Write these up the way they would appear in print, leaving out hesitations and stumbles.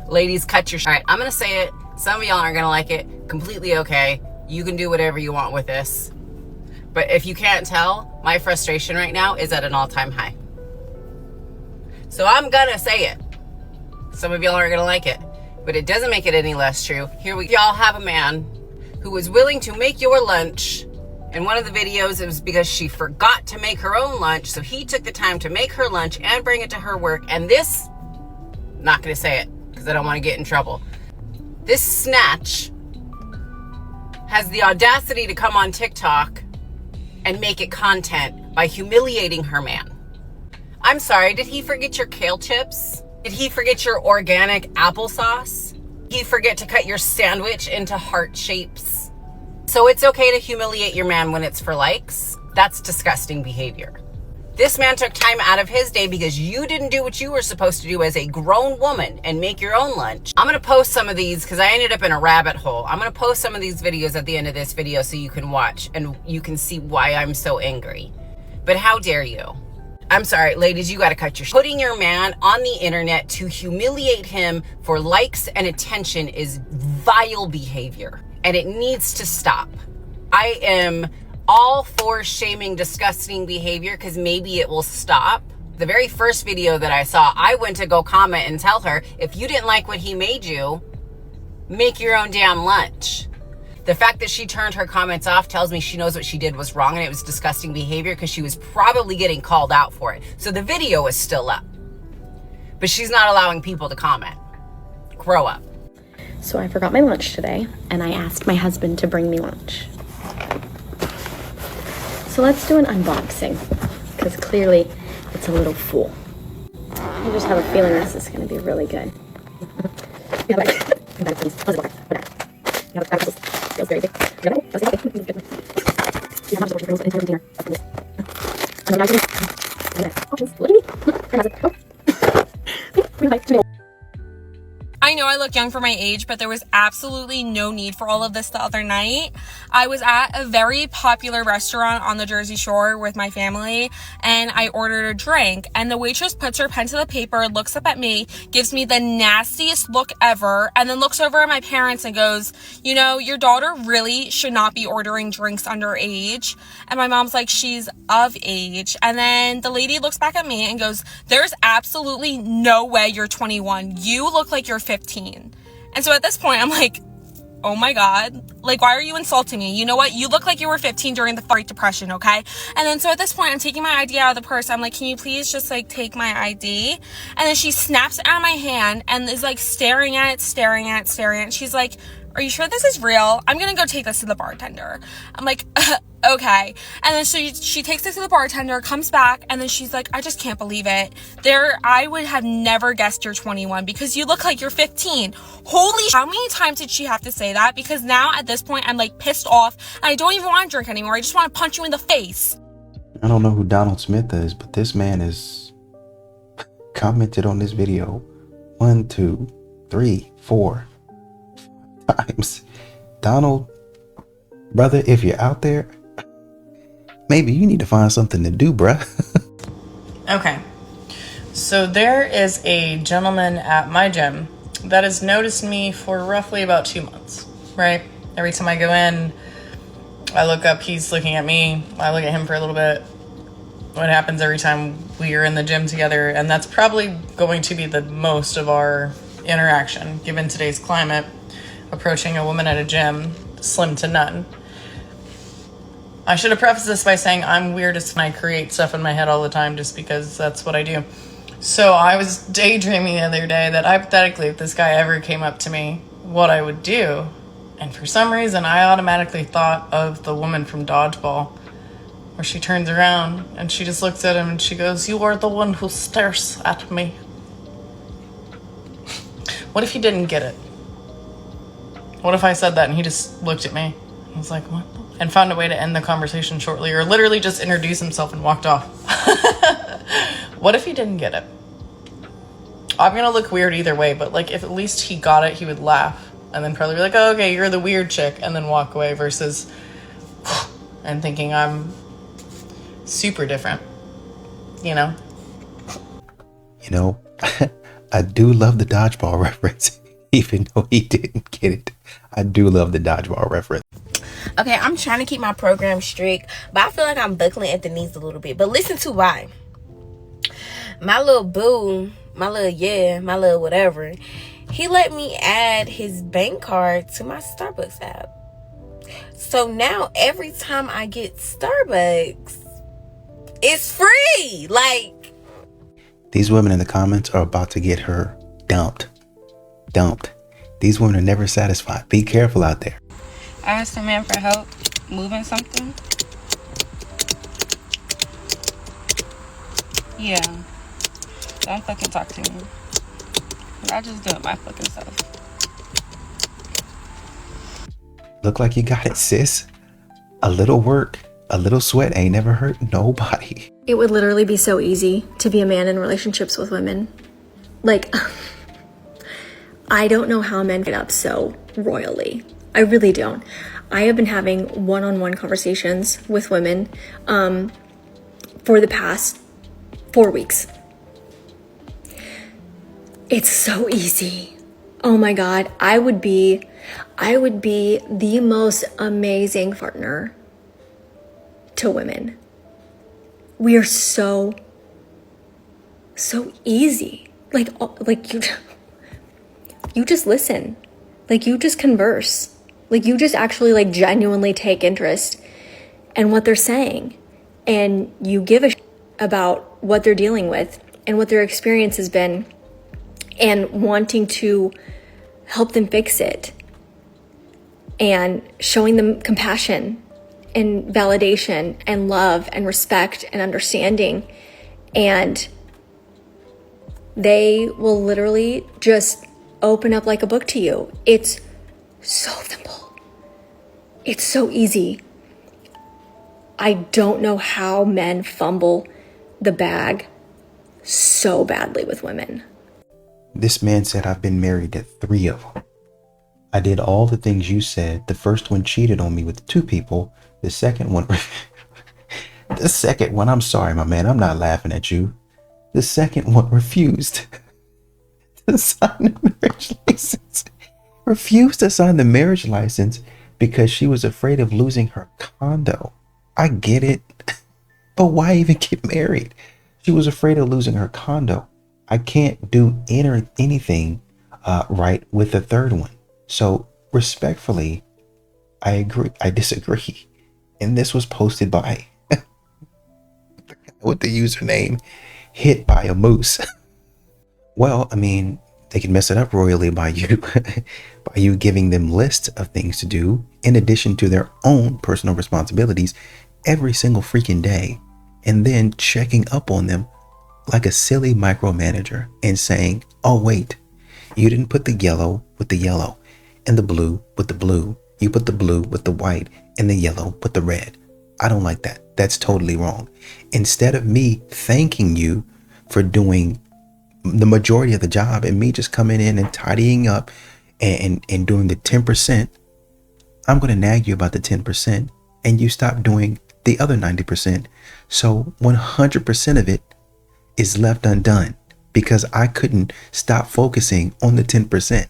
Ladies, cut your shit. All right, I'm gonna say it. Some of y'all aren't gonna like it. Completely okay. You can do whatever you want with this. But if you can't tell, my frustration right now is at an all-time high. So I'm gonna say it. Some of y'all aren't gonna like it, but it doesn't make it any less true. Here we y'all have a man who was willing to make your lunch. In one of the videos, it was because she forgot to make her own lunch, so he took the time to make her lunch and bring it to her work. And this, not gonna say it because I don't want to get in trouble. This snatch has the audacity to come on TikTok and make it content by humiliating her man. I'm sorry, did he forget your kale chips? Did he forget your organic applesauce? Did he forget to cut your sandwich into heart shapes? So it's okay to humiliate your man when it's for likes? That's disgusting behavior. This man took time out of his day because you didn't do what you were supposed to do as a grown woman and make your own lunch. I'm gonna post some of these because I ended up in a rabbit hole. I'm gonna post some of these videos at the end of this video so you can watch and you can see why I'm so angry. But how dare you? I'm sorry, ladies, you gotta cut your putting your man on the internet to humiliate him for likes and attention is vile behavior, and it needs to stop. I am all for shaming disgusting behavior because maybe it will stop. The very first video that I saw, I went to go comment and tell her, if you didn't like what he made you, make your own damn lunch. The fact that she turned her comments off tells me she knows what she did was wrong and it was disgusting behavior because she was probably getting called out for it. So the video is still up, but she's not allowing people to comment. Grow up. So I forgot my lunch today and I asked my husband to bring me lunch. So let's do an unboxing because clearly it's a little full. I just have a feeling this is going to be really good. Feels very big. I know I look young for my age, but there was absolutely no need for all of this the other night. I was at a very popular restaurant on the Jersey Shore with my family, and I ordered a drink, and the waitress puts her pen to the paper, looks up at me, gives me the nastiest look ever, and then looks over at my parents and goes, you know, your daughter really should not be ordering drinks underage. And my mom's like, she's of age. And then the lady looks back at me and goes, there's absolutely no way you're 21. You look like you're 15. And so at this point, I'm like, oh my God, like, why are you insulting me? You know what? You look like you were 15 during the Great Depression, okay? And then so at this point, I'm taking my ID out of the purse. I'm like, can you please just like take my ID? And then she snaps it out of my hand and is like staring at it. She's like, are you sure this is real? I'm gonna go take this to the bartender. I'm like, okay. And then she takes it to the bartender, comes back, and then she's like, I just can't believe it. I would have never guessed you're 21 because you look like you're 15. Holy how many times did she have to say that? Because now at this point, I'm like pissed off and I don't even want to drink anymore. I just want to punch you in the face. I don't know who Donald Smith is, but this man is commented on this video 1, 2, 3, 4 times. Donald, brother, if you're out there, maybe you need to find something to do, bruh. Okay, so there is a gentleman at my gym that has noticed me for roughly about 2 months, right? Every time I go in, I look up, he's looking at me, I look at him for a little bit. What happens every time we are in the gym together, and that's probably going to be the most of our interaction, given today's climate. Approaching a woman at a gym, slim to none. I should have prefaced this by saying I'm weirdest and I create stuff in my head all the time just because that's what I do. So I was daydreaming the other day that hypothetically if this guy ever came up to me, what I would do. And for some reason I automatically thought of the woman from Dodgeball, where she turns around and she just looks at him and she goes, you are the one who stares at me. What if he didn't get it? What if I said that and he just looked at me? I was like, what? And found a way to end the conversation shortly, or literally just introduce himself and walked off. What if he didn't get it? I'm gonna look weird either way, but like if at least he got it, he would laugh and then probably be like, oh, okay, you're the weird chick, and then walk away versus and thinking I'm super different, you know? You know, I do love the dodgeball reference, even though he didn't get it. I do love the dodgeball reference. Okay, I'm trying to keep my program strict, but I feel like I'm buckling at the knees a little bit. But listen to why. My little boo, my little whatever, he let me add his bank card to my Starbucks app. So now every time I get Starbucks, it's free. Like, these women in the comments are about to get her dumped. These women are never satisfied. Be careful out there. I asked a man for help moving something. Yeah. Don't fucking talk to me. I just do it my fucking self. Look like you got it, sis. A little work, a little sweat ain't never hurt nobody. It would literally be so easy to be a man in relationships with women. Like, I don't know how men get up so royally. I really don't. I have been having one-on-one conversations with women for the past 4 weeks. It's so easy. Oh my God, I would be the most amazing partner to women. We are so easy. Like you just listen. Like, you just converse. Like, you just actually, like, genuinely take interest in what they're saying. And you give a shit about what they're dealing with and what their experience has been and wanting to help them fix it. And showing them compassion and validation and love and respect and understanding. And they will literally just open up like a book to you. It's so simple. It's so easy. I don't know how men fumble the bag so badly with women. This man said I've been married to 3 of them. I did all the things you said. The first one cheated on me with 2 people. The second one, I'm sorry, my man, I'm not laughing at you. The second one refused to sign the marriage license. Refused to sign the marriage license because she was afraid of losing her condo. I get it, but why even get married? She was afraid of losing her condo. I can't do anything right with the third one. So respectfully, I disagree. And this was posted by with the username hit by a moose. Well, I mean, they can mess it up royally by you giving them lists of things to do in addition to their own personal responsibilities every single freaking day, and then checking up on them like a silly micromanager and saying, oh wait, you didn't put the yellow with the yellow and the blue with the blue. You put the blue with the white and the yellow with the red. I don't like that. That's totally wrong. Instead of me thanking you for doing the majority of the job and me just coming in and tidying up and doing the 10%, I'm going to nag you about the 10% and you stop doing the other 90%. So 100% of it is left undone because I couldn't stop focusing on the 10%.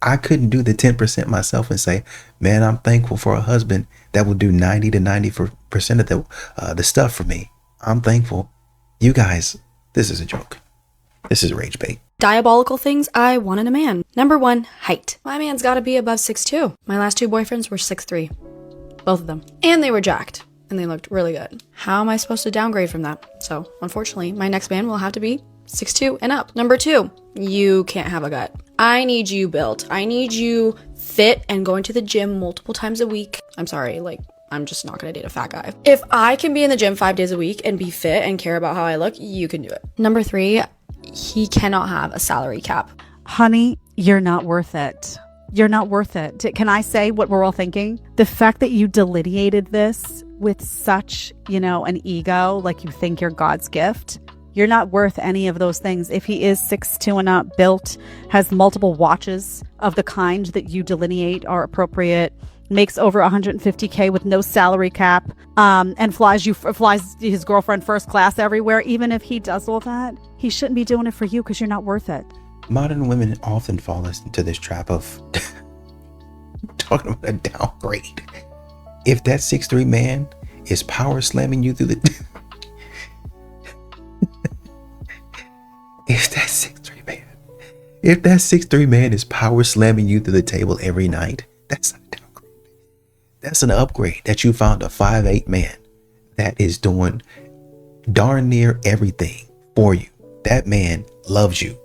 I couldn't do the 10% myself and say, man, I'm thankful for a husband that will do 90 to 90% of the stuff for me. I'm thankful. You guys, this is a joke. This is rage bait. Diabolical things I want in a man. Number 1, height. My man's gotta be above 6'2". My last 2 boyfriends were 6'3". Both of them. And they were jacked. And they looked really good. How am I supposed to downgrade from that? So, unfortunately, my next man will have to be 6'2" and up. Number 2, you can't have a gut. I need you built. I need you fit and going to the gym multiple times a week. I'm sorry, like, I'm just not gonna date a fat guy. If I can be in the gym 5 days a week and be fit and care about how I look, you can do it. Number 3, he cannot have a salary cap. Honey, you're not worth it. You're not worth it. Can I say what we're all thinking? The fact that you delineated this with such, an ego, like you think you're God's gift, you're not worth any of those things. If he is 6'2" and up, built, has multiple watches of the kind that you delineate are appropriate, makes over $150K with no salary cap, and flies his girlfriend first class everywhere, even if he does all that, he shouldn't be doing it for you because you're not worth it. Modern women often fall into this trap of talking about a downgrade. If that 6'3" man is power slamming you through the if that 6'3" man is power slamming you through the table every night, that's not a downgrade. That's an upgrade that you found a 5'8" man that is doing darn near everything for you. That man loves you.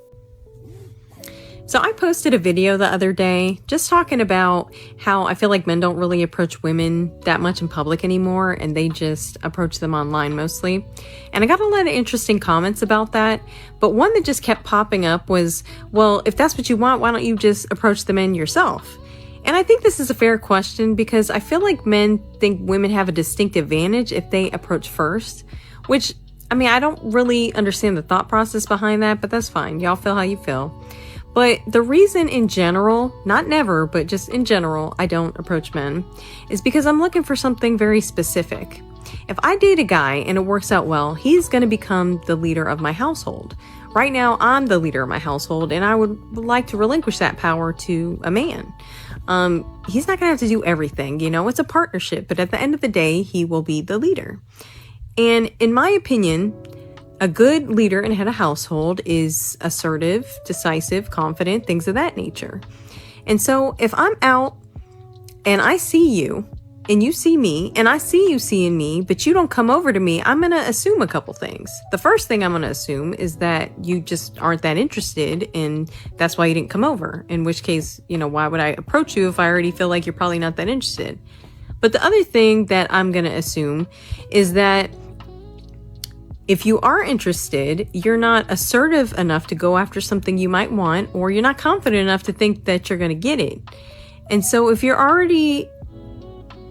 So I posted a video the other day just talking about how I feel like men don't really approach women that much in public anymore, and they just approach them online mostly. And I got a lot of interesting comments about that, but one that just kept popping up was, well, if that's what you want, why don't you just approach the men yourself? And I think this is a fair question because I feel like men think women have a distinct advantage if they approach first, which, I mean, I don't really understand the thought process behind that, but that's fine. Y'all feel how you feel. But the reason in general, not never, but just in general, I don't approach men is because I'm looking for something very specific. If I date a guy and it works out well, he's going to become the leader of my household. Right now, I'm the leader of my household, and I would like to relinquish that power to a man. He's not going to have to do everything, you know, it's a partnership, but at the end of the day, he will be the leader. And in my opinion, a good leader and head of household is assertive, decisive, confident, things of that nature. And so if I'm out and I see you and you see me and I see you seeing me, but you don't come over to me, I'm going to assume a couple things. The first thing I'm going to assume is that you just aren't that interested and that's why you didn't come over. In which case, you know, why would I approach you if I already feel like you're probably not that interested? But the other thing that I'm going to assume is that if you are interested, you're not assertive enough to go after something you might want, or you're not confident enough to think that you're going to get it. And so if you're already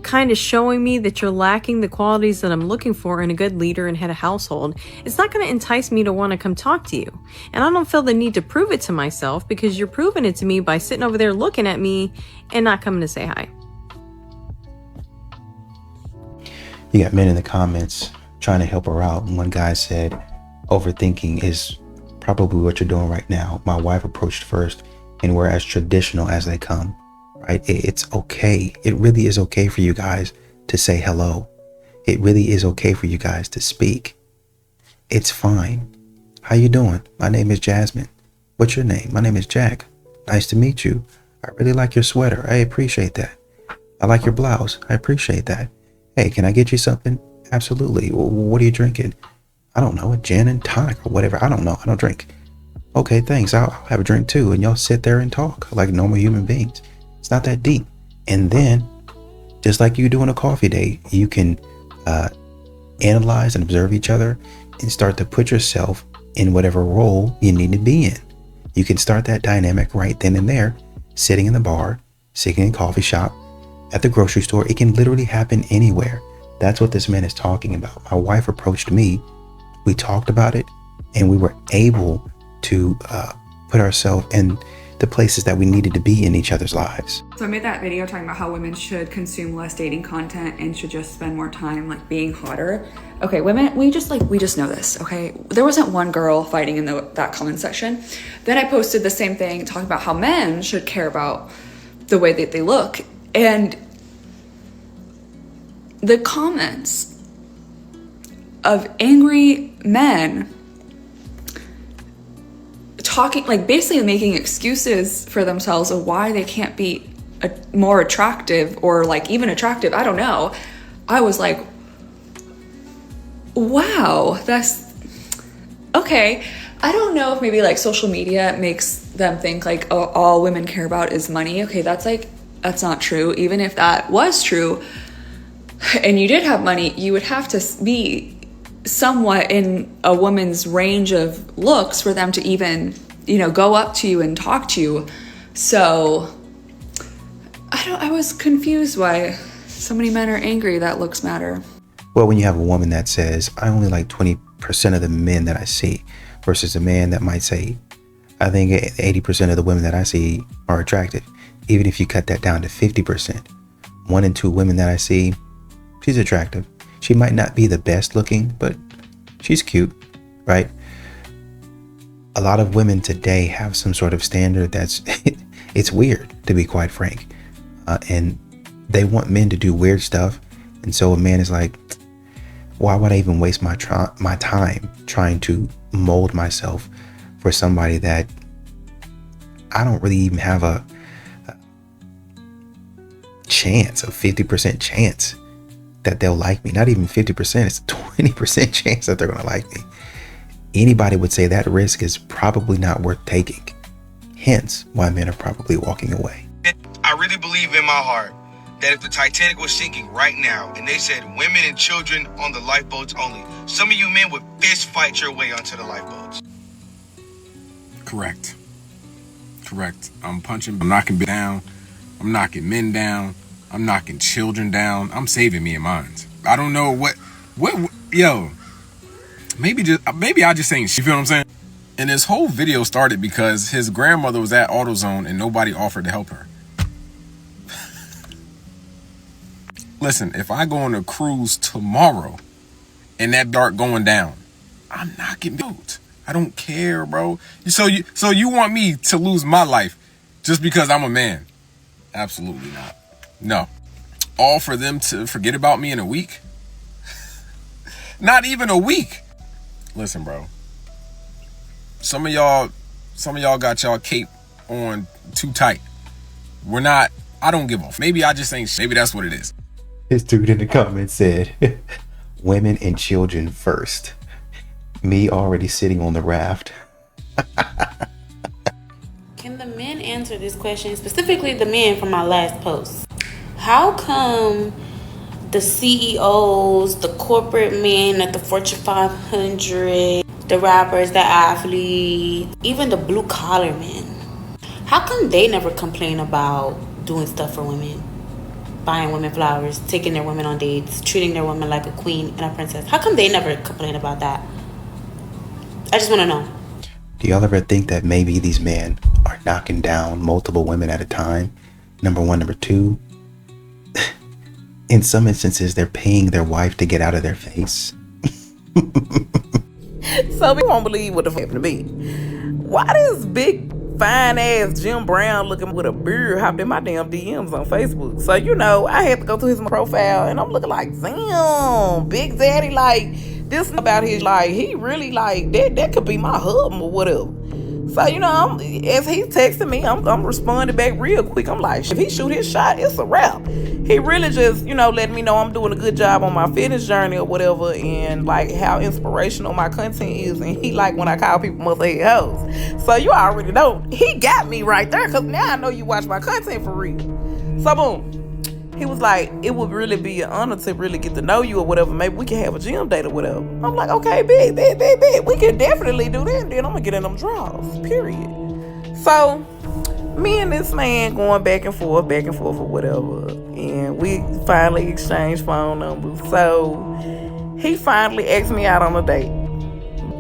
kind of showing me that you're lacking the qualities that I'm looking for in a good leader and head of household, it's not going to entice me to want to come talk to you. And I don't feel the need to prove it to myself because you're proving it to me by sitting over there looking at me and not coming to say hi. You got men in the comments trying to help her out. And one guy said, overthinking is probably what you're doing right now. My wife approached first and we're as traditional as they come, right? It's okay. It really is okay for you guys to say hello. It really is okay for you guys to speak. It's fine. How you doing? My name is Jasmine. What's your name? My name is Jack. Nice to meet you. I really like your sweater. I appreciate that. I like your blouse. I appreciate that. Hey, can I get you something? Absolutely. What are you drinking? I don't know, a gin and tonic or whatever. I don't know. I don't drink. Okay, thanks. I'll have a drink too. And y'all sit there and talk like normal human beings. It's not that deep. And then, just like you do on a coffee date, you can analyze and observe each other and start to put yourself in whatever role you need to be in. You can start that dynamic right then and there, sitting in the bar, sitting in a coffee shop, at the grocery store. It can literally happen anywhere. That's what this man is talking about. My wife approached me. We talked about it and we were able to put ourselves in the places that we needed to be in each other's lives. So I made that video talking about how women should consume less dating content and should just spend more time like being hotter. Okay, women, we just know this, okay? There wasn't one girl fighting in that comment section. Then I posted the same thing talking about how men should care about the way that they look. And the comments of angry men talking, like basically making excuses for themselves of why they can't be more attractive or like even attractive, I don't know. I was like, wow, that's okay. I don't know if maybe like social media makes them think like, oh, all women care about is money. Okay, that's not true. Even if that was true, and you did have money, you would have to be somewhat in a woman's range of looks for them to even, you know, go up to you and talk to you. So I was confused why so many men are angry that looks matter. Well, when you have a woman that says, I only like 20% of the men that I see, versus a man that might say, I think 80% of the women that I see are attractive. Even if you cut that down to 50%, 1 in 2 women that I see, she's attractive. She might not be the best looking, but she's cute, right? a lot of women today have some sort of standard that's it's weird, to be quite frank, and they want men to do weird stuff. And so a man is like, why would I even waste my time trying to mold myself for somebody that I don't really even have a chance, a 50% chance that they'll like me. Not even 50%, it's a 20% chance that they're going to like me. Anybody would say that risk is probably not worth taking. Hence why men are probably walking away. I really believe in my heart that if the Titanic was sinking right now and they said women and children on the lifeboats only, some of you men would fist fight your way onto the lifeboats. Correct. I'm punching, I'm knocking down, I'm knocking men down, I'm knocking children down, I'm saving me and mine. I don't know what yo, maybe I just ain't, you feel what I'm saying? And this whole video started because his grandmother was at AutoZone and nobody offered to help her. Listen, if I go on a cruise tomorrow and that dart going down, I'm knocking boats. I don't care, bro. So you want me to lose my life just because I'm a man? Absolutely not. No. All for them to forget about me in a week? Not even a week. Listen, bro. Some of y'all got y'all cape on too tight. I don't give a f. Maybe I just ain't, maybe that's what it is. This dude in the comments said, women and children first. Me already sitting on the raft. Can the men answer this question? Specifically the men from my last post. How come the CEOs, the corporate men at the Fortune 500, the rappers, the athletes, even the blue collar men, how come they never complain about doing stuff for women? Buying women flowers, taking their women on dates, treating their women like a queen and a princess. How come they never complain about that? I just want to know. Do y'all ever think that maybe these men are knocking down multiple women at a time? Number one. Number two, in some instances, they're paying their wife to get out of their face. So we won't believe what the happened to me. Why this big fine ass Jim Brown looking with a beard hopped in my damn DMs on Facebook? So I had to go to his profile and I'm looking like, damn, Big Daddy, like this about his, like he really like that could be my husband or whatever. So as he's texting me, I'm responding back real quick. I'm like, if he shoot his shot, it's a wrap. He really just letting me know I'm doing a good job on my fitness journey or whatever, and like how inspirational my content is. And he like when I call people muscle-head hoes. So you already know he got me right there, because now I know you watch my content for real. So boom, he was like, it would really be an honor to really get to know you or whatever. Maybe we can have a gym date or whatever. I'm like, okay, big. We can definitely do that. And then I'm going to get in them draws, period. So me and this man going back and forth or whatever. And we finally exchanged phone numbers. So he finally asked me out on a date.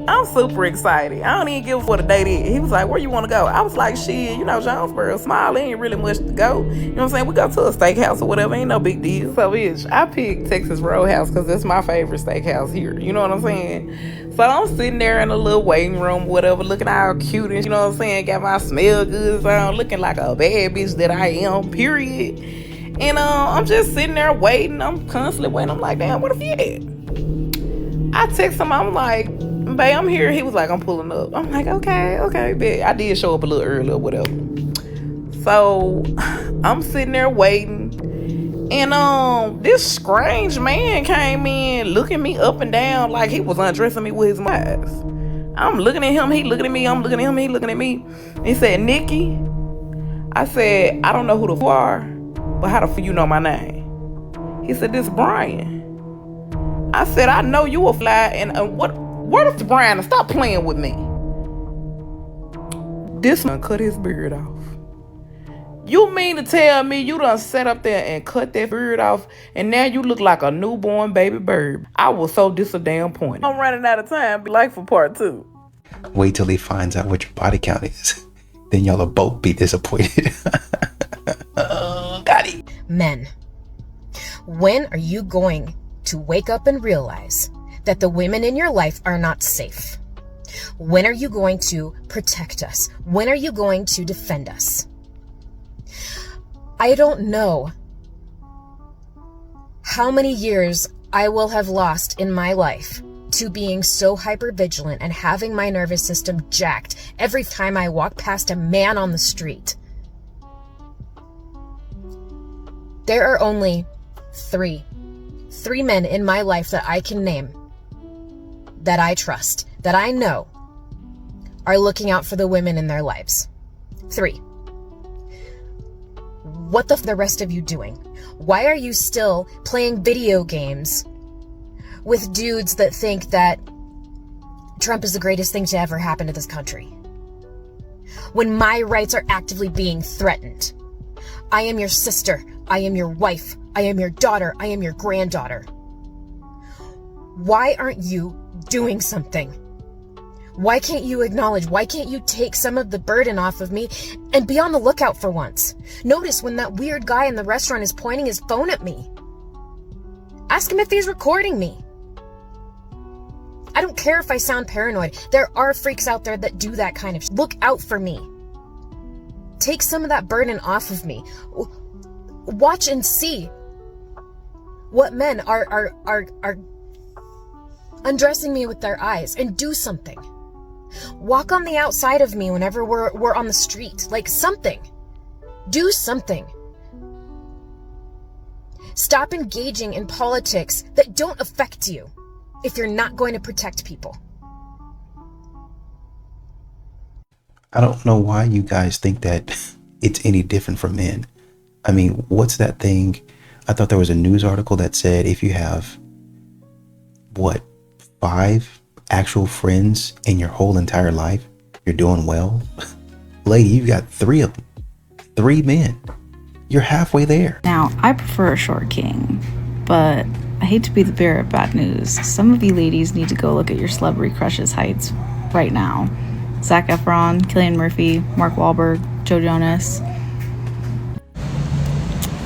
I'm super excited. I don't even give a what a date is. He was like, where you want to go? I was like, shit, Jonesboro, small, ain't really much to go. You know what I'm saying? We go to a steakhouse or whatever, ain't no big deal. So bitch, I picked Texas Roadhouse because that's my favorite steakhouse here. You know what I'm saying? So I'm sitting there in a little waiting room, whatever, looking all cute and you know what I'm saying? Got my smell goods on, looking like a bad bitch that I am, period. And I'm just sitting there waiting. I'm constantly waiting. I'm like, damn, what if he at? I text him, I'm like, babe, I'm here. He was like, I'm pulling up. I'm like, okay, bet. I did show up a little early or whatever. So I'm sitting there waiting. And this strange man came in looking me up and down like he was undressing me with his eyes. I'm looking at him, he looking at me, I'm looking at him, he looking at me. He said, Nikki. I said, I don't know who the f*** you are, but how the f*** you know my name? He said, this Brian. I said, I know you a fly, and what if Brian? Stop playing with me. This man cut his beard off. You mean to tell me you done sat up there and cut that beard off, and now you look like a newborn baby bird? I was so disappointed. I'm running out of time. Be like for part 2. Wait till he finds out what your body count is. Then y'all will both be disappointed. Got it. Men, when are you going to wake up and realize that the women in your life are not safe? When are you going to protect us? When are you going to defend us? I don't know how many years I will have lost in my life to being so hypervigilant and having my nervous system jacked every time I walk past a man on the street. There are only three men in my life that I can name, that I trust, that I know are looking out for the women in their lives. 3. What the rest of you doing? Why are you still playing video games with dudes that think that Trump is the greatest thing to ever happen to this country? When my rights are actively being threatened. I am your sister. I am your wife. I am your daughter. I am your granddaughter. Why aren't you doing something? Why can't you acknowledge? Why can't you take some of the burden off of me and be on the lookout for once? Notice when that weird guy in the restaurant is pointing his phone at me. Ask him if he's recording me. I don't care if I sound paranoid. There are freaks out there that do that kind of Look out for me. Take some of that burden off of me. Watch and see what men are undressing me with their eyes, and do something. Walk on the outside of me whenever we're on the street. Like something. Do something. Stop engaging in politics that don't affect you if you're not going to protect people. I don't know why you guys think that it's any different from men. I mean, what's that thing? I thought there was a news article that said if you have, 5 actual friends in your whole entire life, you're doing well. Lady, you got 3 of them. 3 men. You're halfway there. Now, I prefer a short king, but I hate to be the bearer of bad news. Some of you ladies need to go look at your celebrity crushes heights right now. Zac Efron, Cillian Murphy, Mark Wahlberg, Joe Jonas.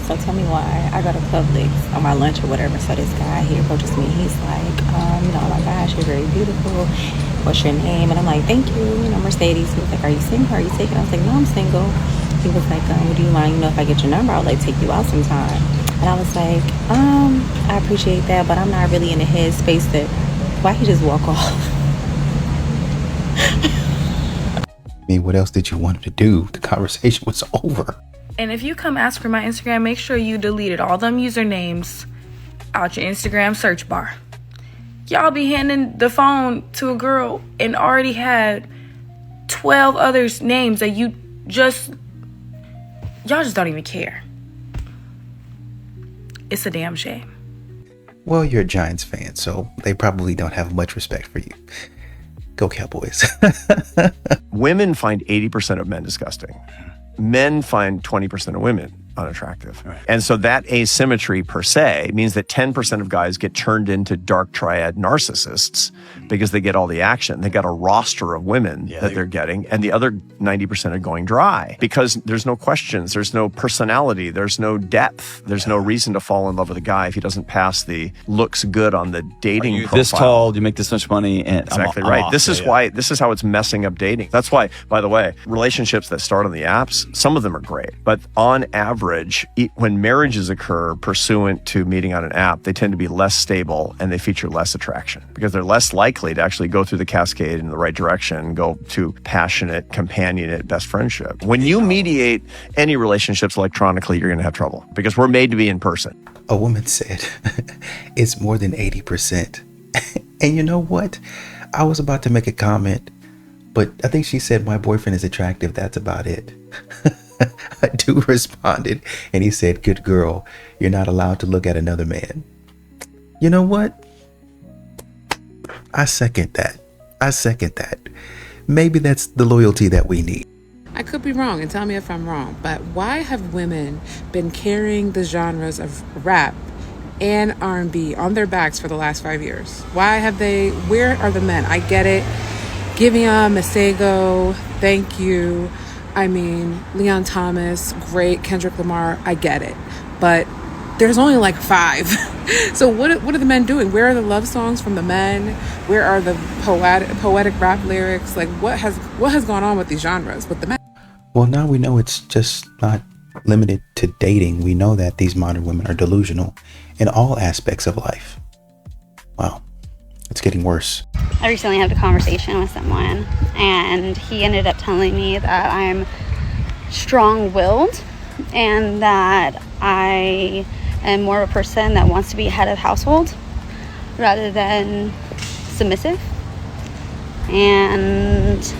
So tell me why I go to Publix on my lunch or whatever. So this guy, he approaches me. He's like, oh my gosh, you're very beautiful. What's your name? And I'm like, thank you, Mercedes. He was like, are you single? Are you taken? I was like, no, I'm single. He was like, do you mind, if I get your number, I'll take you out sometime. And I was like, I appreciate that, but I'm not really in the headspace that, why he just walk off? I mean, what else did you want him to do? The conversation was over. And if you come ask for my Instagram, make sure you deleted all them usernames out your Instagram search bar. Y'all be handing the phone to a girl and already had 12 others' names that y'all just don't even care. It's a damn shame. Well, you're a Giants fan, so they probably don't have much respect for you. Go Cowboys. Women find 80% of men disgusting. Men find 20% of women unattractive. Right. And so that asymmetry per se means that 10% of guys get turned into dark triad narcissists because they get all the action. They got a roster of women that they're getting, and the other 90% are going dry because there's no questions, there's no personality, there's no depth, there's no reason to fall in love with a guy if he doesn't pass the looks good on the dating profile. This tall, you make this much money, and exactly I'm right. off. This is why. This is how it's messing up dating. That's why, by the way, relationships that start on the apps, some of them are great, but on average, when marriages occur pursuant to meeting on an app, they tend to be less stable and they feature less attraction because they're less likely to actually go through the cascade in the right direction, go to passionate, companionate, best friendship. When you mediate any relationships electronically, you're going to have trouble because we're made to be in person. A woman said, it's more than 80%. And you know what? I was about to make a comment, but I think she said, my boyfriend is attractive. That's about it. A dude responded and he said, good girl, you're not allowed to look at another man. You know what? I second that. Maybe that's the loyalty that we need. I could be wrong, and tell me if I'm wrong, but why have women been carrying the genres of rap and R&B on their backs for the last 5 years? Where are the men? I get it. Giveon, Masego, thank you. I mean, Leon Thomas, great. Kendrick Lamar, I get it. But there's only like 5. So what are the men doing? Where are the love songs from the men? Where are the poetic rap lyrics? Like what has gone on with these genres with the men? Well, now we know it's just not limited to dating. We know that these modern women are delusional in all aspects of life. Wow, it's getting worse. I recently had a conversation with someone, and he ended up telling me that I'm strong-willed and that I am more of a person that wants to be head of household rather than submissive. And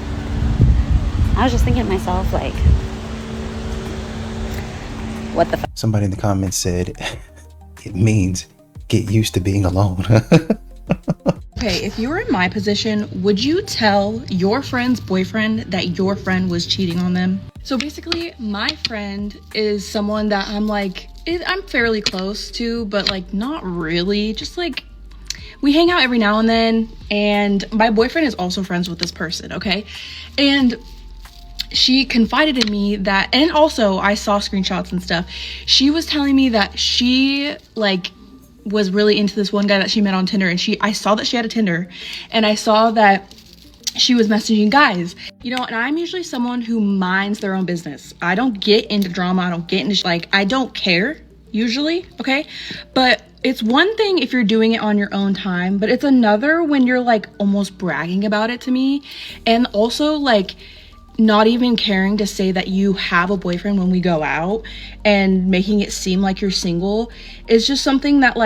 I was just thinking to myself, like, what the fuck? Somebody in the comments said it means get used to being alone. Okay, if you were in my position, would you tell your friend's boyfriend that your friend was cheating on them? So basically, my friend is someone that I'm fairly close to, but like not really. Just like we hang out every now and then, and my boyfriend is also friends with this person, okay? And she confided in me that, and also I saw screenshots and stuff. She was telling me that she was really into this one guy that she met on Tinder, and I saw that she had a Tinder, and I saw that she was messaging guys, and I'm usually someone who minds their own business. I don't get into drama. I don't get into I don't care usually. Okay. But it's one thing if you're doing it on your own time, but it's another when you're almost bragging about it to me. And also not even caring to say that you have a boyfriend when we go out and making it seem like you're single is just something that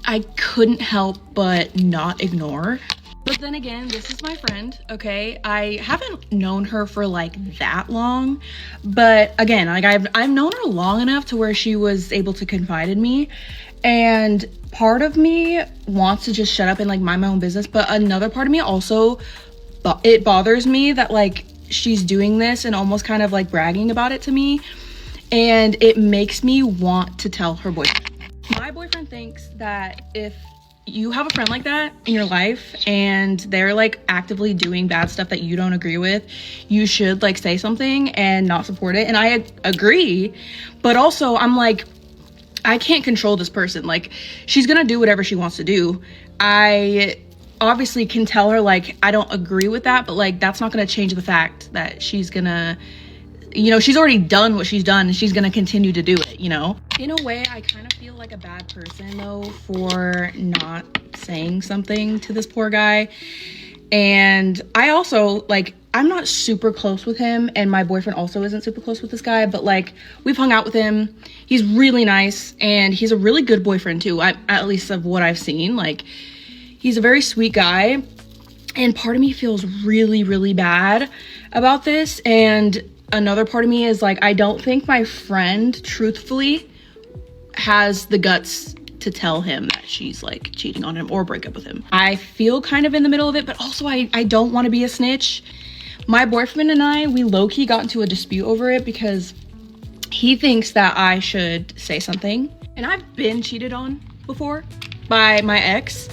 I couldn't help but not ignore. But then again, this is my friend, okay? I haven't known her for that long, but again, I've known her long enough to where she was able to confide in me, and part of me wants to just shut up and mind my own business, but another part of me also, it bothers me that she's doing this and almost kind of bragging about it to me, and it makes me want to tell her boyfriend. My boyfriend thinks that if you have a friend like that in your life and they're actively doing bad stuff that you don't agree with, you should say something and not support it. And I agree, but also I'm I can't control this person. She's gonna do whatever she wants to do. I obviously can tell her I don't agree with that, but that's not gonna change the fact that she's gonna, she's already done what she's done and she's gonna continue to do it, In a way, I kind of feel like a bad person though for not saying something to this poor guy. And I also I'm not super close with him, and my boyfriend also isn't super close with this guy, but we've hung out with him. He's really nice and he's a really good boyfriend too, at least of what I've seen. He's a very sweet guy, and part of me feels really, really bad about this. And another part of me is I don't think my friend truthfully has the guts to tell him that she's cheating on him or break up with him. I feel kind of in the middle of it, but also I don't want to be a snitch. My boyfriend and I, we low-key got into a dispute over it because he thinks that I should say something. And I've been cheated on before by my ex,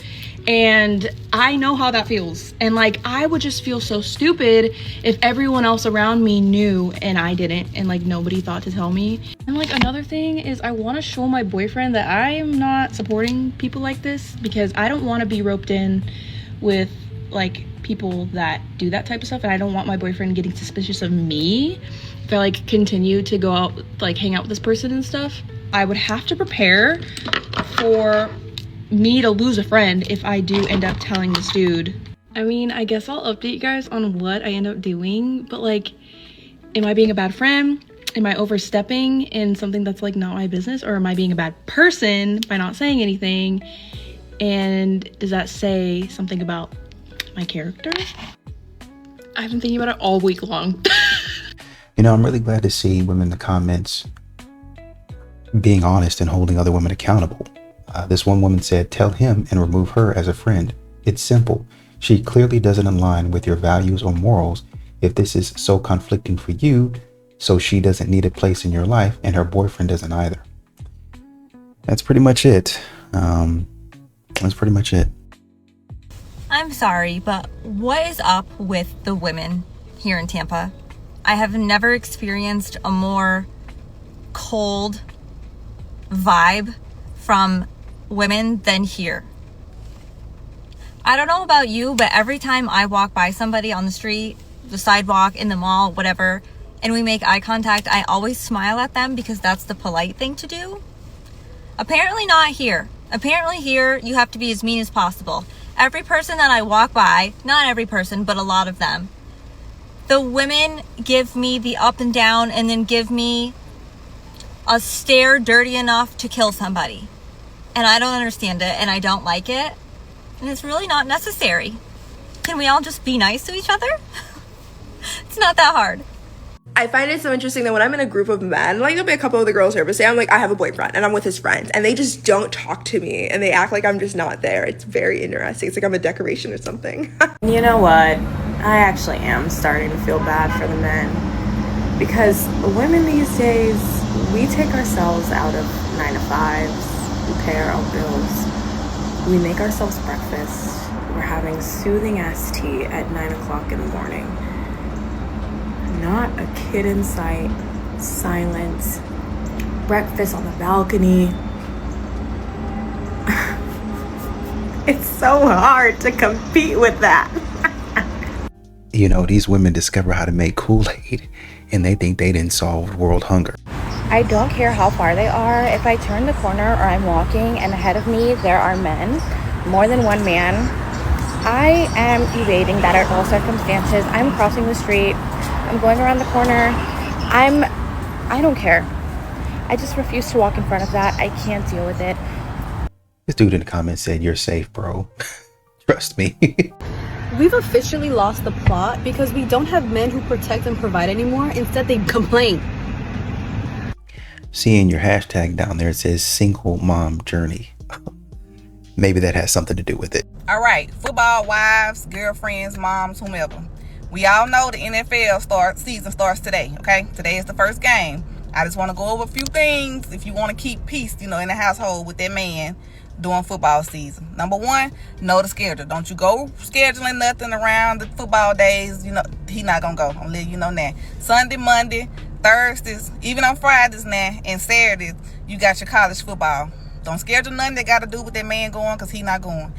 and I know how that feels. And I would just feel so stupid if everyone else around me knew and I didn't, and nobody thought to tell me. And another thing is I want to show my boyfriend that I am not supporting people like this, because I don't want to be roped in with people that do that type of stuff, and I don't want my boyfriend getting suspicious of me if I continue to go out hang out with this person and stuff. I would have to prepare for me to lose a friend if I do end up telling this dude. I mean, I guess I'll update you guys on what I end up doing, but am I being a bad friend? Am I overstepping in something that's not my business? Or am I being a bad person by not saying anything? And does that say something about my character? I've been thinking about it all week long. I'm really glad to see women in the comments being honest and holding other women accountable. This one woman said, tell him and remove her as a friend. It's simple. She clearly doesn't align with your values or morals. If this is so conflicting for you, so she doesn't need a place in your life, and her boyfriend doesn't either. That's pretty much it. That's pretty much it. I'm sorry, but what is up with the women here in Tampa? I have never experienced a more cold, vibe from women than here. I don't know about you, but every time I walk by somebody on the street, the sidewalk, in the mall, whatever, and we make eye contact, I always smile at them because that's the polite thing to do. Apparently not here. Apparently here, you have to be as mean as possible. Every person that I walk by, not every person, but a lot of them, the women give me the up and down and then give me a stare dirty enough to kill somebody. And I don't understand it, and I don't like it. And it's really not necessary. Can we all just be nice to each other? It's not that hard. I find it so interesting that when I'm in a group of men, like there'll be a couple of the girls here, but say I'm like, I have a boyfriend and I'm with his friends and they just don't talk to me and they act like I'm just not there. It's very interesting. It's like I'm a decoration or something. You know what? I actually am starting to feel bad for the men because women these days, we take ourselves out of 9 to 5s, we pay our own bills, we make ourselves breakfast, we're having soothing ass tea at 9 o'clock in the morning. Not a kid in sight, silence, breakfast on the balcony. It's so hard to compete with that. You know, these women discover how to make Kool-Aid and they think they didn't solve world hunger. I don't care how far they are. If I turn the corner or I'm walking and ahead of me there are men, more than one man, I am evading that at all circumstances. I'm crossing the street. I'm going around the corner. I don't care. I just refuse to walk in front of that. I can't deal with it. This dude in the comments said, "You're safe, bro." Trust me. We've officially lost the plot because we don't have men who protect and provide anymore. Instead, they complain. Seeing your hashtag down there, it says single mom journey. Maybe that has something to do with it. All right, football wives, girlfriends, moms, whomever. We all know the NFL season starts today, okay? Today is the first game. I just want to go over a few things if you want to keep peace, in the household with that man during football season. Number one, know the schedule. Don't you go scheduling nothing around the football days. He not going to go. I'm letting you know that. Sunday, Monday, Thursdays, even on Fridays now, and Saturdays, you got your college football. Don't schedule nothing that got to do with that man going because he not going.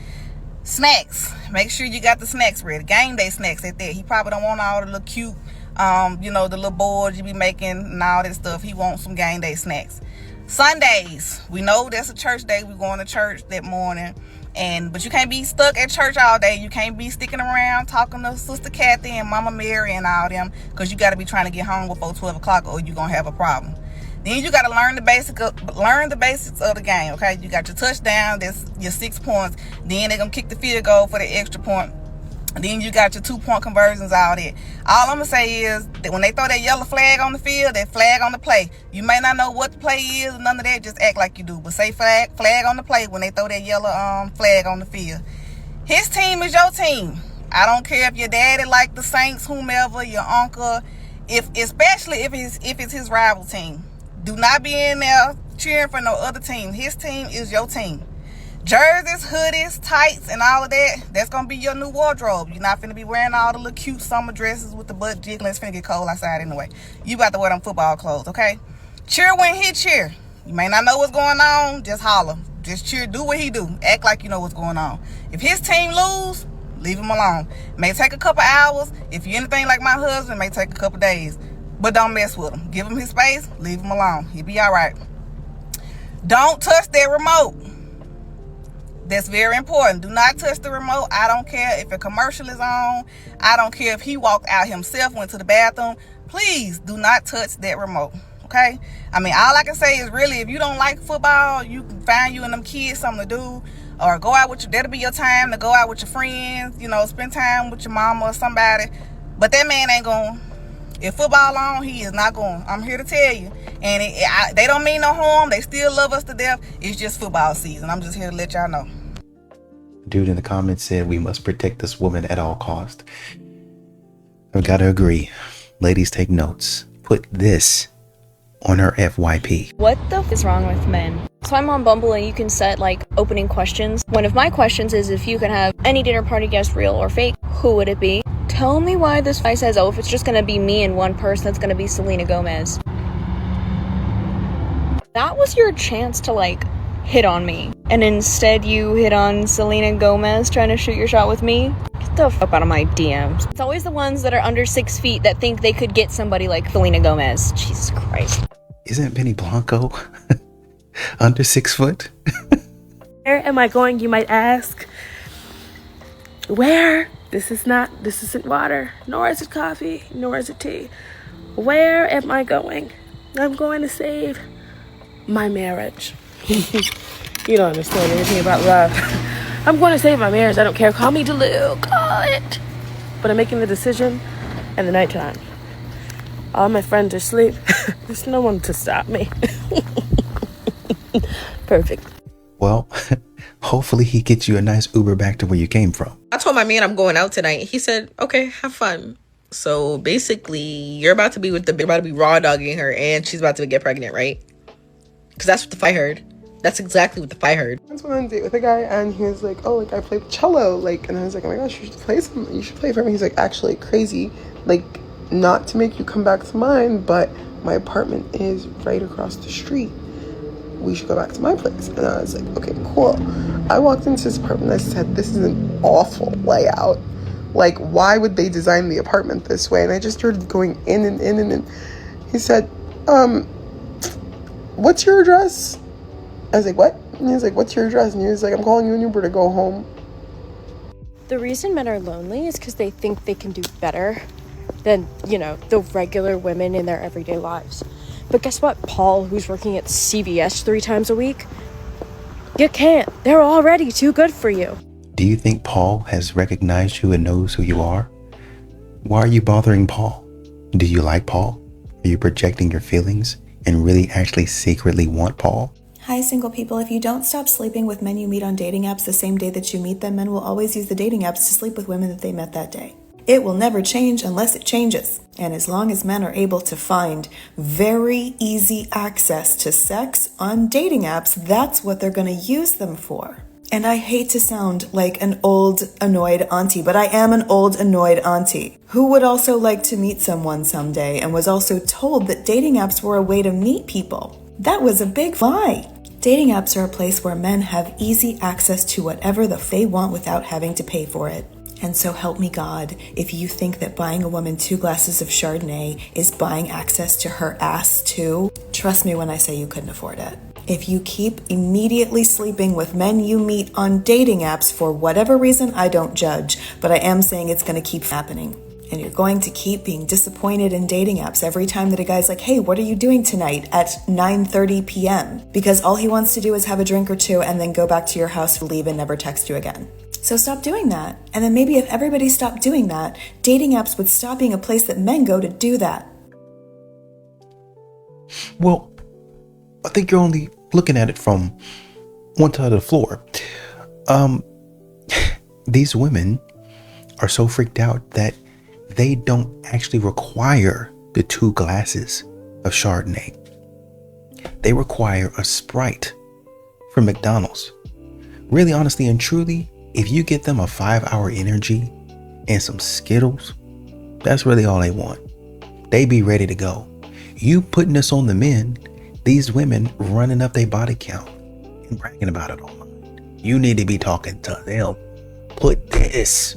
Snacks. Make sure you got the snacks ready. Game day snacks at that. He probably don't want all the little cute, the little boards you be making and all that stuff. He wants some game day snacks. Sundays. We know that's a church day. We're going to church that morning. But you can't be stuck at church all day. You can't be sticking around talking to Sister Kathy and Mama Mary and all them because you got to be trying to get home before 12 o'clock or you're going to have a problem. Then you got to learn the basics of the game, okay? You got your touchdown, that's your 6 points. Then they're going to kick the field goal for the extra point. Then you got your 2-point conversions, all that. All I'm going to say is that when they throw that yellow flag on the field, that flag on the play. You may not know what the play is, none of that, just act like you do. But say flag on the play when they throw that yellow flag on the field. His team is your team. I don't care if your daddy like the Saints, whomever, your uncle, especially if it's his rival team. Do not be in there cheering for no other team. His team is your team. Jerseys, hoodies, tights, and all of that, that's going to be your new wardrobe. You're not finna be wearing all the little cute summer dresses with the butt jiggling. It's finna get cold outside anyway. You about to wear them football clothes, okay? Cheer when he cheer. You may not know what's going on, just holler. Just cheer, do what he do. Act like you know what's going on. If his team lose, leave him alone. It may take a couple hours. If you're anything like my husband, it may take a couple days. But don't mess with him. Give him his space, leave him alone. He'll be all right. Don't touch that remote. That's very important. Do not touch the remote. I don't care if a commercial is on. I don't care if he walked out himself, went to the bathroom. Please do not touch that remote, okay? I mean, all I can say is really, if you don't like football, you can find you and them kids something to do, or go out with that'll be your time to go out with your friends, spend time with your mama or somebody. But that man ain't going. If football on, he is not going. I'm here to tell you. And they don't mean no harm. They still love us to death. It's just football season. I'm just here to let y'all know. Dude in the comments said we must protect this woman at all cost. I've got to agree. Ladies, take notes. Put this on her FYP. What the f is wrong with men? So I'm on Bumble and you can set opening questions. One of my questions is if you could have any dinner party guest, real or fake, who would it be? Tell me why this guy says, if it's just going to be me and one person, it's going to be Selena Gomez. That was your chance to, like, hit on me. And instead you hit on Selena Gomez trying to shoot your shot with me? Get the fuck out of my DMs. It's always the ones that are under 6 feet that think they could get somebody like Selena Gomez. Jesus Christ. Isn't Benny Blanco under 6 foot? Where am I going, you might ask? Where? This isn't water, nor is it coffee, nor is it tea. Where am I going? I'm going to save my marriage. You don't understand anything about love. I'm going to save my marriage. I don't care. Call me Delu. Call it. But I'm making the decision in the nighttime. All my friends are asleep. There's no one to stop me. Perfect. Well, hopefully he gets you a nice Uber back to where you came from. I told my man I'm going out tonight. He said, okay, have fun. So basically, you're about to be raw dogging her, and she's about to get pregnant, right? Because that's what the fight heard. That's exactly what the fight heard. I went on a date with a guy, and he was like, oh, like, I play cello, like, and I was like, oh my gosh, you should play for me. He's like, actually, crazy, like, not to make you come back to mine, but my apartment is right across the street. We should go back to my place. And I was like, okay, cool. I walked into this apartment, and I said, this is an awful layout. Like, why would they design the apartment this way? And I just started going in and in and in. He said, what's your address? I was like, what? And he was like, what's your address? And he was like, I'm calling you an Uber to go home. The reason men are lonely is because they think they can do better than, you know, the regular women in their everyday lives. But guess what, Paul, who's working at CVS 3 times a week? You can't. They're already too good for you. Do you think Paul has recognized you and knows who you are? Why are you bothering Paul? Do you like Paul? Are you projecting your feelings and really actually secretly want Paul? Hi, single people. If you don't stop sleeping with men you meet on dating apps the same day that you meet them, men will always use the dating apps to sleep with women that they met that day. It will never change unless it changes. And as long as men are able to find very easy access to sex on dating apps, that's what they're going to use them for. And I hate to sound like an old, annoyed auntie, but I am an old, annoyed auntie who would also like to meet someone someday and was also told that dating apps were a way to meet people. That was a big lie. Dating apps are a place where men have easy access to whatever they want without having to pay for it. And so help me God, if you think that buying a woman 2 glasses of Chardonnay is buying access to her ass too, trust me when I say you couldn't afford it. If you keep immediately sleeping with men you meet on dating apps for whatever reason, I don't judge, but I am saying it's going to keep happening. And you're going to keep being disappointed in dating apps every time that a guy's like, hey, what are you doing tonight at 9:30 p.m.? Because all he wants to do is have a drink or 2 and then go back to your house, leave, and never text you again. So stop doing that. And then maybe if everybody stopped doing that, dating apps would stop being a place that men go to do that. Well, I think you're only looking at it from one side of the floor. These women are so freaked out that they don't actually require the 2 glasses of Chardonnay. They require a Sprite from McDonald's. Really, honestly, and truly, if you get them a 5-hour energy and some Skittles, that's really all they want. They be ready to go. You putting this on the men, these women running up their body count and bragging about it online. You need to be talking to them. Put this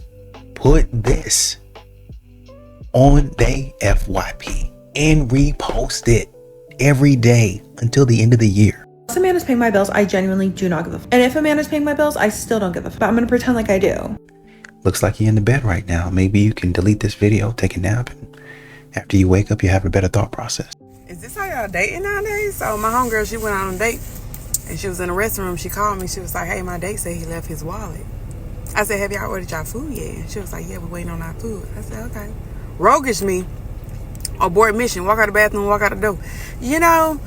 on they FYP and repost it every day until the end of the year. If a man is paying my bills, I genuinely do not give a f. And if a man is paying my bills, I still don't give a f. But I'm gonna pretend like I do. Looks like you're in the bed right now. Maybe you can delete this video, take a nap, and after you wake up, you have a better thought process. Is this how y'all dating nowadays? So my homegirl, she went out on a date and she was in the restroom. She called me. She was like, hey, my date said he left his wallet. I said, have y'all ordered y'all food yet? And she was like, yeah, we're waiting on our food. I said, okay. Roguish me. Abort mission. Walk out the bathroom, walk out the door. You know,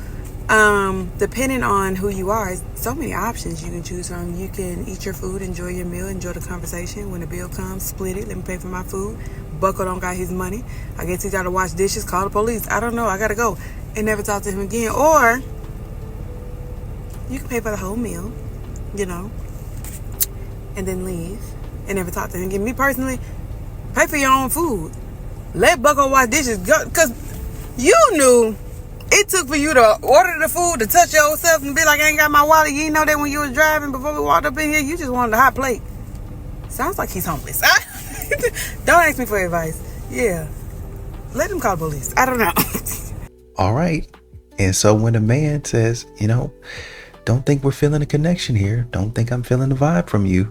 depending on who you are, so many options you can choose from. You can eat your food, enjoy your meal, enjoy the conversation. When the bill comes, split it. Let me pay for my food. Buckle don't got his money. I guess he got to wash dishes, call the police. I don't know. I got to go and never talk to him again. Or you can pay for the whole meal, you know, and then leave and never talk to him again. Me personally, pay for your own food. Let Bucko wash dishes, because you knew It took for you to order the food, to touch yourself and be like, I ain't got my wallet. You didn't know that when you was driving before we walked up in here. You just wanted a hot plate. Sounds like he's homeless. Don't ask me for advice. Yeah. Let him call the police. I don't know. All right. And so when a man says, don't think we're feeling a connection here. Don't think I'm feeling the vibe from you.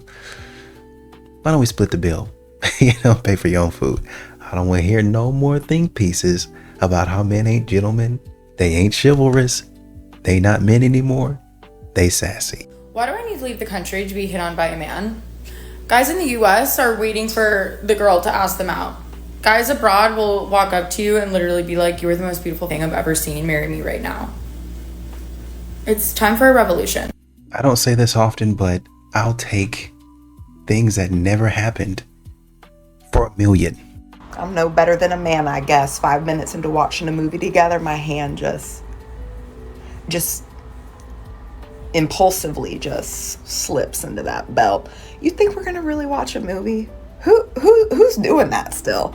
Why don't we split the bill? Pay for your own food. I don't want to hear no more think pieces about how men ain't gentlemen. They ain't chivalrous. They not men anymore. They sassy. Why do I need to leave the country to be hit on by a man? Guys in the US are waiting for the girl to ask them out. Guys abroad will walk up to you and literally be like, you're the most beautiful thing I've ever seen. Marry me right now. It's time for a revolution. I don't say this often, but I'll take things that never happened for $1 million. I'm no better than a man, I guess. 5 minutes into watching a movie together, my hand just impulsively just slips into that belt. You think we're gonna really watch a movie? Who's doing that still?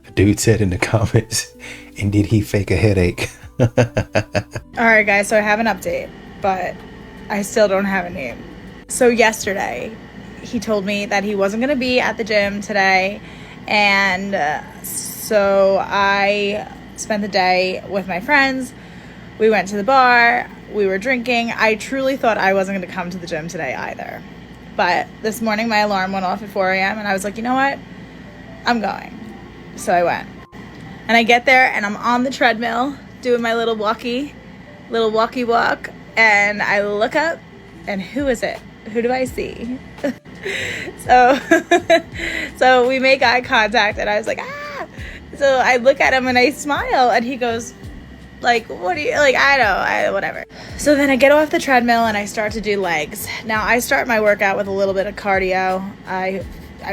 A dude said in the comments, and did he fake a headache? Alright guys, so I have an update, but I still don't have a name. So yesterday, he told me that he wasn't gonna be at the gym today, and so I spent the day with my friends. We went to the bar, we were drinking. I truly thought I wasn't going to come to the gym today either. But this morning my alarm went off at 4 a.m. and I was like, you know what? I'm going. So I went. And I get there and I'm on the treadmill doing my little walkie walk. And I look up and who is it? Who do I see? So we make eye contact and I was like, ah! So I look at him and I smile and he goes, like, what do you, like, whatever. So then I get off the treadmill and I start to do legs. Now I start my workout with a little bit of cardio. I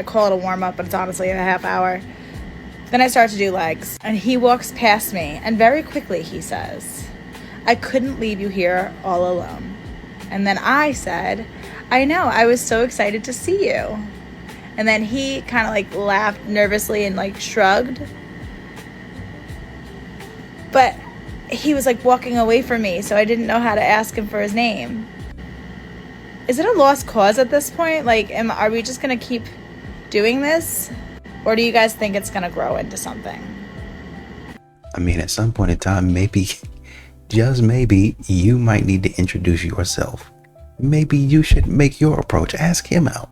call it a warm up, but it's honestly a half hour. Then I start to do legs and he walks past me and very quickly he says, I couldn't leave you here all alone. And then I said, I know, I was so excited to see you. And then he kind of like laughed nervously and like shrugged. But he was like walking away from me, so I didn't know how to ask him for his name. Is it a lost cause at this point? Like, are we just gonna keep doing this? Or do you guys think it's gonna grow into something? I mean, at some point in time, maybe, just maybe, you might need to introduce yourself. Maybe you should make your approach. Ask him out.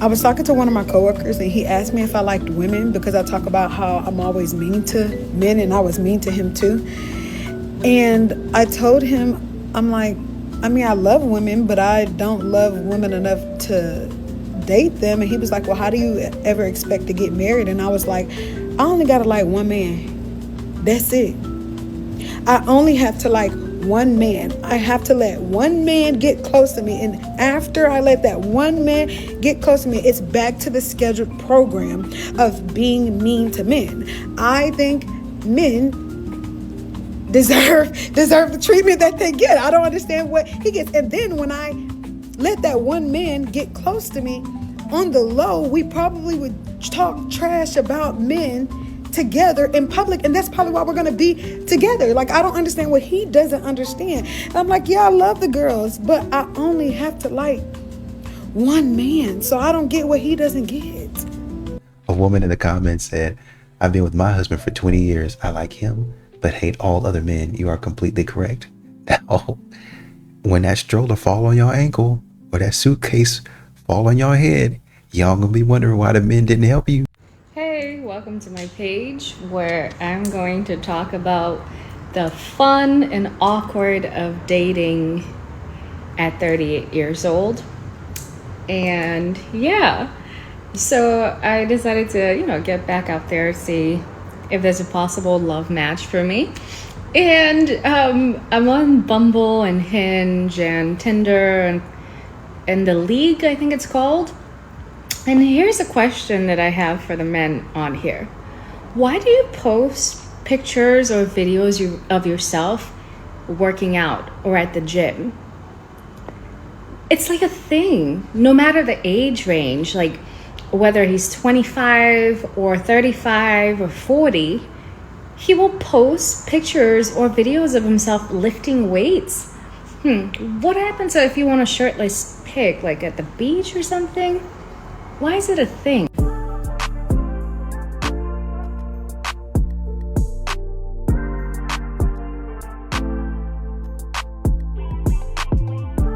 I was talking to one of my coworkers and he asked me if I liked women because I talk about how I'm always mean to men and I was mean to him too. And I told him, I'm like, I mean, I love women, but I don't love women enough to date them. And he was like, well, how do you ever expect to get married? And I was like, I only gotta like one man. That's it. I only have to like one man. I have to let one man get close to me. And after I let that one man get close to me, it's back to the scheduled program of being mean to men. I think men deserve the treatment that they get. I don't understand what he gets. And then when I let that one man get close to me, on the low, we probably would talk trash about men together in public, and that's probably why we're gonna be together. Like, I don't understand what he doesn't understand. And I'm like, yeah, I love the girls, but I only have to like one man, so I don't get what he doesn't get. A woman in the comments said, I've been with my husband for 20 years. I like him, but hate all other men. You are completely correct. Now, when that stroller fall on your ankle or that suitcase fall on your head, y'all gonna be wondering why the men didn't help you. Hey, welcome to my page where I'm going to talk about the fun and awkward of dating at 38 years old. And yeah, so I decided to, get back out there, see if there's a possible love match for me. And I'm on Bumble and Hinge and Tinder and the League, I think it's called. And here's a question that I have for the men on here. Why do you post pictures or videos of yourself working out or at the gym? It's like a thing, no matter the age range, like whether he's 25 or 35 or 40, He will post pictures or videos of himself lifting weights. What happens if you want a shirtless pic, like at the beach or something? Why is it a thing?